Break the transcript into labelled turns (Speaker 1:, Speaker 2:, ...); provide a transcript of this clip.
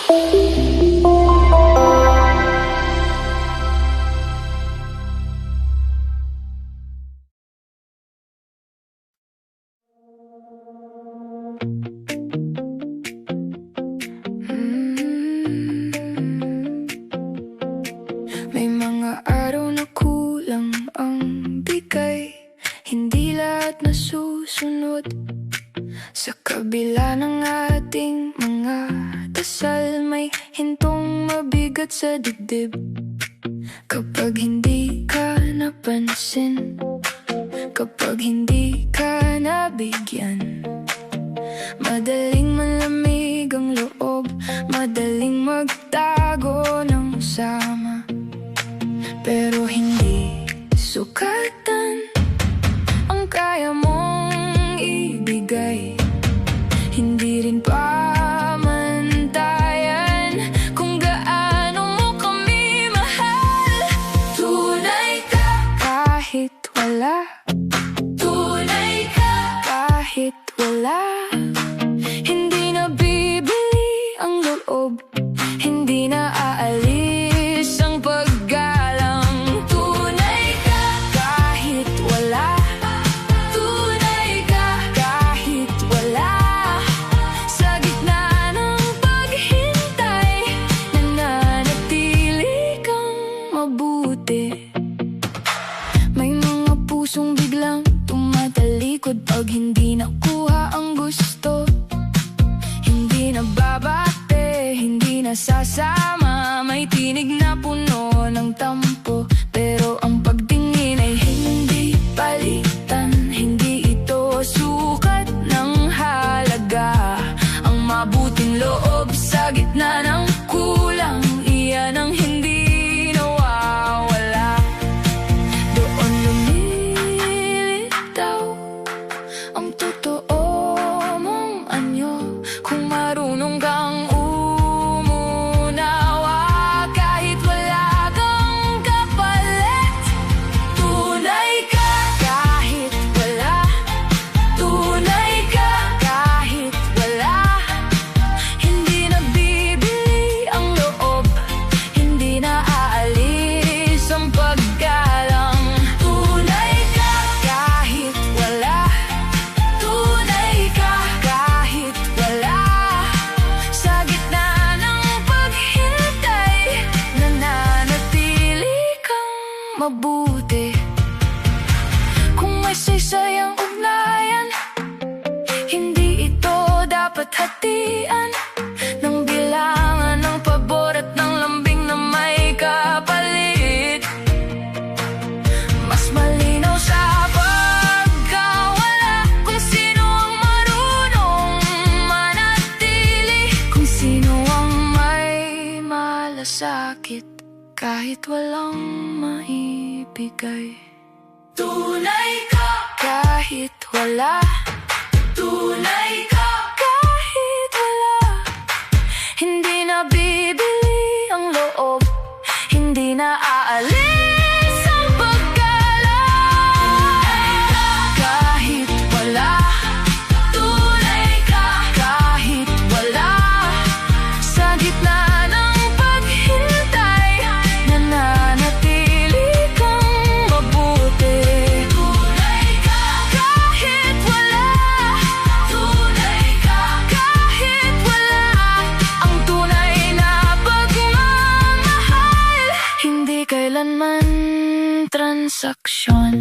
Speaker 1: May mga araw na kulang ang bigay, hindi lahat nasusunod. Sa kabila ng ating mga dasal, may hintong mabigat sa dibdib. Kapag hindi ka napansin, kapag hindi ka nabigyan, madaling malamig ang loob, madaling magtago ng sama. Pero hindi sukatan ang kaya mong ibigay, hindi rin pamantayan kung gaano mo kami mahal. Tunay ka kahit wala, tunay ka kahit wala. Hindi nabibili ang loob, hindi na aalis ang paggalang. Tunay ka kahit wala, tunay ka kahit wala. Sa gitna ng paghintay, nananatili kang mabuti. May mga pusong biglang tumatalikod pag hindi nakuha ang gusto. Hindi nababate, hindi nasasama, may tinig na puno ng tampo. Pero ang pagtingin ay hindi palitan, hindi ito sukat ng halaga. Ang mabuting loob sa gitna ng kulang, iyan ang hindi nawawala. Doon lumilitaw ang totoo mong anyo, kung marunong kang umunawa kahit wala kang kapalit. Tunay ka kahit wala, tunay ka kahit wala. Hindi nabibili ang loob, hindi na aalis ang paggalang. Tunay ka kahit wala, tunay ka kahit wala. Sa gitna ng paghintay, nananatili kang mabuti. Kung may saysayang ugnayan, hindi ito dapat hatian ng bilangan ng pabor at ng lambing na may kapalit. Mas malinaw sa pagkawala kung sino ang marunong manatili, kung sino ang may malasakit kahit walang maibigay. Tunay ka kahit wala, tunay ka kahit wala. Hindi nabibili ang loob, hindi na aalis ang paggalang. Kahit wala, tunay ka kahit wala. Sa gitna ng paghintay, nananatili kang mabuti. Tunay ka kahit wala, tunay ka kahit wala. Ang tunay na pagmamahal, hindi kailanman transaksyon.